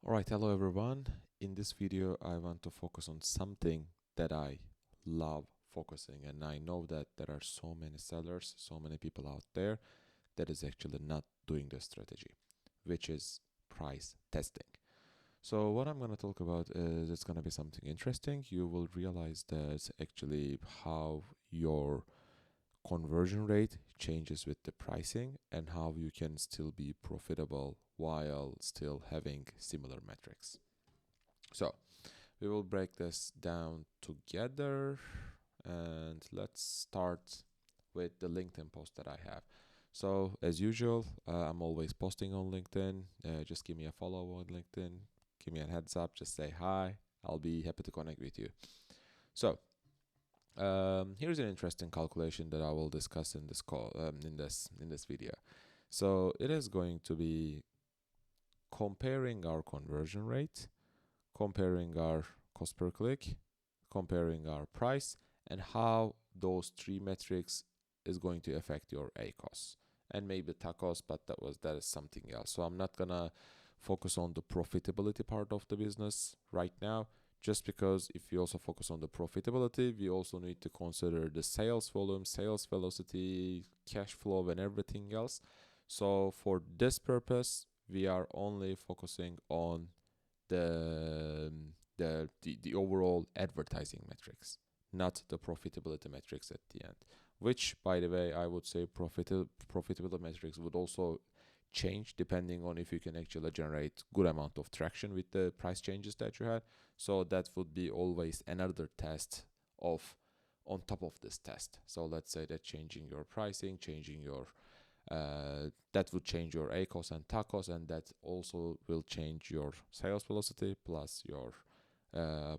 Alright, hello everyone. In this video, I want to focus on something that I love focusing, and I know that there are so many sellers, so many people out there that is actually not doing the strategy, which is price testing. So what I'm going to talk about is it's going to be something interesting. You will realize that actually how your conversion rate changes with the pricing and how you can still be profitable while still having similar metrics. So we will break this down together, and let's start with the LinkedIn post that I have. So as usual, I'm always posting on LinkedIn. Just give me a follow on LinkedIn. Give me a heads up. Just say hi. I'll be happy to connect with you. So here's an interesting calculation that I will discuss in this call in this video. So it is going to be comparing our conversion rate, comparing our cost per click, comparing our price, and how those three metrics is going to affect your ACOS and maybe TACOS, but that is something else. So I'm not gonna focus on the profitability part of the business right now, just because if you also focus on the profitability, we also need to consider the sales volume, sales velocity, cash flow, and everything else. So for this purpose, we are only focusing on the the overall advertising metrics, not the profitability metrics at the end. Which, by the way, I would say profitability metrics would also change depending on if you can actually generate good amount of traction with the price changes that you had. So that would be always another test of on top of this test. So let's say that changing your pricing, changing your that would change your ACOS and TACOS, and that also will change your sales velocity plus your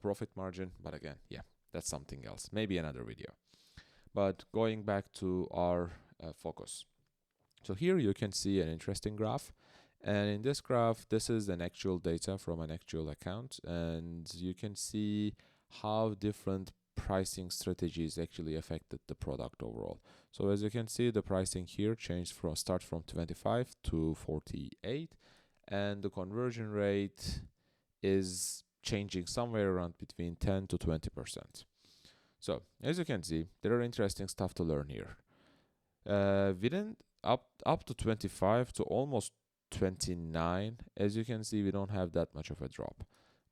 profit margin. But again, yeah, that's something else. Maybe another video. But going back to our focus. So here you can see an interesting graph. And in this graph, this is an actual data from an actual account. And you can see how different pricing strategies actually affected the product overall. So as you can see, the pricing here changed from start from 25 to 48, and the conversion rate is changing somewhere around between 10 to 20%. So as you can see, there are interesting stuff to learn here. Within up to 25 to almost 29, as you can see, we don't have that much of a drop.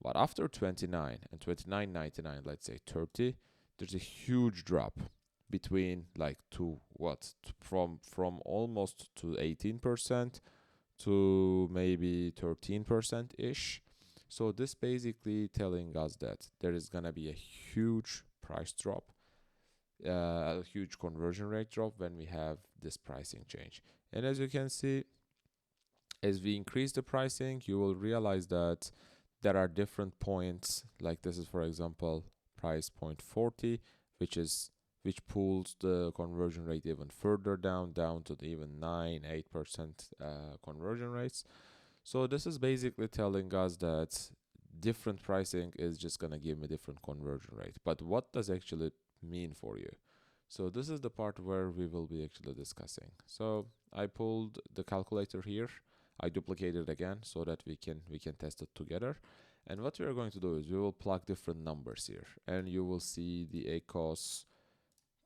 But after 29 and 29.99, let's say 30, there's a huge drop between like to what from almost to 18% to maybe 13% ish. So this basically telling us that there is gonna be a huge price drop, a huge conversion rate drop when we have this pricing change. And as you can see, as we increase the pricing, you will realize that there are different points. Like this is, for example, price point 40, which pulls the conversion rate even further down to the even 9-8% conversion rates. So this is basically telling us that different pricing is just gonna give me different conversion rate. But what does actually mean for you? So this is the part where we will be actually discussing. So I pulled the calculator here. I duplicated it again so that we can test it together. And what we are going to do is we will plug different numbers here, and you will see the ACOS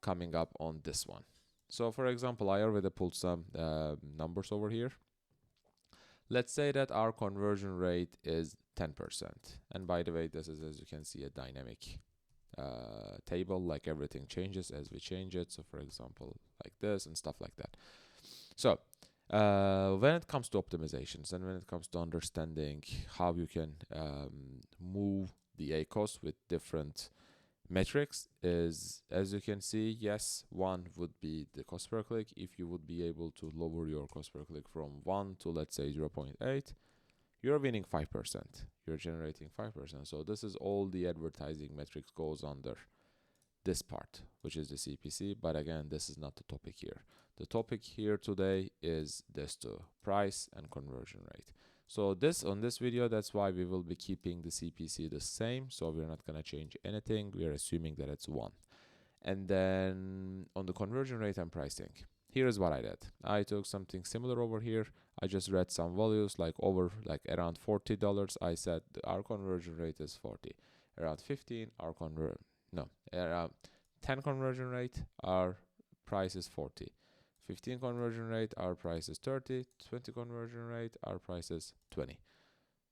coming up on this one. So for example, I already pulled some numbers over here. Let's say that our conversion rate is 10%. And by the way, this is, as you can see, a dynamic table. Like everything changes as we change it. So for example, like this and stuff like that. So when it comes to optimizations and when it comes to understanding how you can move the ACOS with different metrics, is, as you can see, yes, one would be the cost per click. If you would be able to lower your cost per click from 1 to, let's say, 0.8, you're winning 5%. You're generating 5%. So this is all the advertising metrics goes under this part, which is the CPC. But again, this is not the topic here. The topic here today is this two, price and conversion rate. So on this video, that's why we will be keeping the CPC the same. So we're not going to change anything. We are assuming that it's 1. And then on the conversion rate and pricing, here is what I did. I took something similar over here. I just read some values like around $40. I said our conversion rate is 40. Around 15, around 10 conversion rate, our price is 40. 15 conversion rate, our price is 30. 20 conversion rate, our price is 20.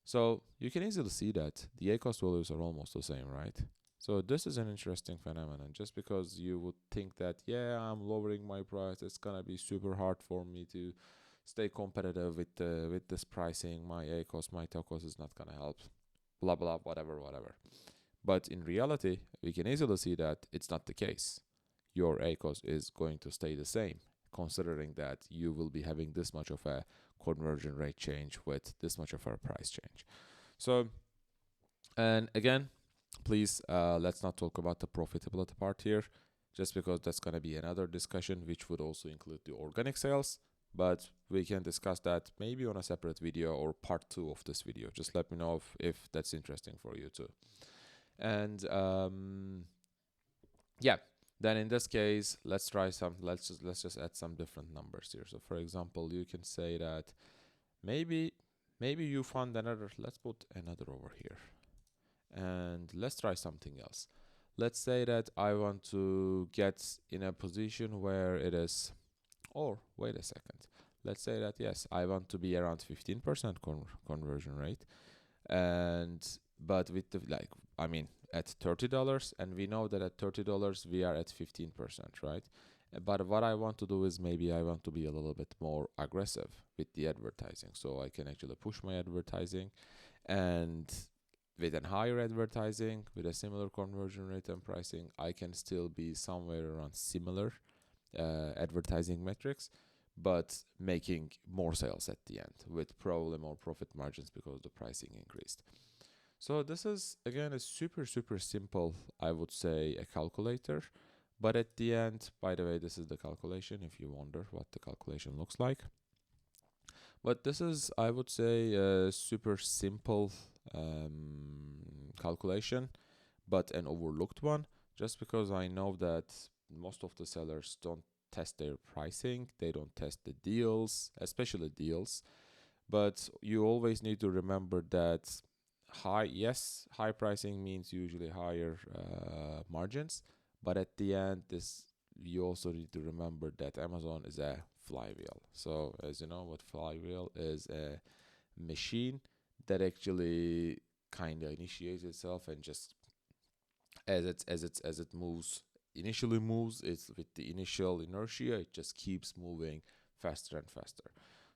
So you can easily see that the ACoS values are almost the same, right? So this is an interesting phenomenon. Just because you would think that, yeah, I'm lowering my price, it's gonna be super hard for me to stay competitive with this pricing. My ACoS, my TOCoS is not gonna help. Blah blah, whatever. But in reality, we can easily see that it's not the case. Your ACoS is going to stay the same, considering that you will be having this much of a conversion rate change with this much of a price change. So, and again, please, let's not talk about the profitability part here, just because that's going to be another discussion, which would also include the organic sales. But we can discuss that maybe on a separate video or part 2 of this video. Just let me know if that's interesting for you too. And yeah, then in this case, let's just add some different numbers here. So for example, you can say that maybe you found another, let's put another over here. And let's try something else. Let's say that I want to get in a position where it is, or wait a second. Let's say that, yes, I want to be around 15% conversion rate. But with the, at $30, and we know that at $30 we are at 15%, right? But what I want to do is maybe I want to be a little bit more aggressive with the advertising. So I can actually push my advertising, and with a higher advertising, with a similar conversion rate and pricing, I can still be somewhere around similar advertising metrics, but making more sales at the end with probably more profit margins because the pricing increased. So this is, again, a super simple, I would say, a calculator. But at the end, by the way, this is the calculation if you wonder what the calculation looks like. But this is, I would say, a super simple calculation, but an overlooked one, just because I know that most of the sellers don't test their pricing, they don't test the deals, especially deals. But you always need to remember that high pricing means usually higher margins, but at the end, you also need to remember that Amazon is a flywheel. So as you know, what flywheel is, a machine that actually kind of initiates itself, and just as it initially moves, it's with the initial inertia, it just keeps moving faster and faster.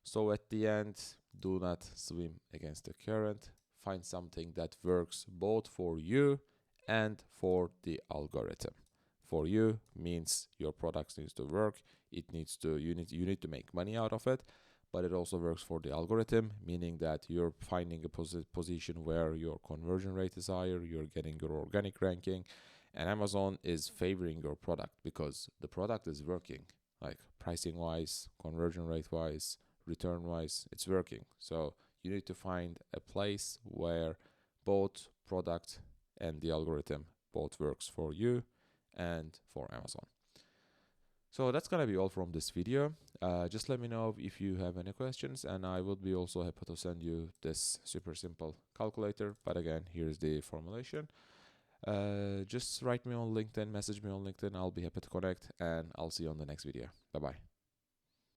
So at the end, do not swim against the current. Find something that works both for you and for the algorithm. For you means your product needs to work. You need to make money out of it, but it also works for the algorithm, meaning that you're finding a position where your conversion rate is higher, you're getting your organic ranking, and Amazon is favoring your product because the product is working, like pricing wise, conversion rate wise, return wise, it's working. So you need to find a place where both product and the algorithm both works for you and for Amazon. So that's gonna be all from this video. Just let me know if you have any questions, and I would be also happy to send you this super simple calculator. But again, here's the formulation. Just write me on LinkedIn, message me on LinkedIn. I'll be happy to connect, and I'll see you on the next video. Bye bye.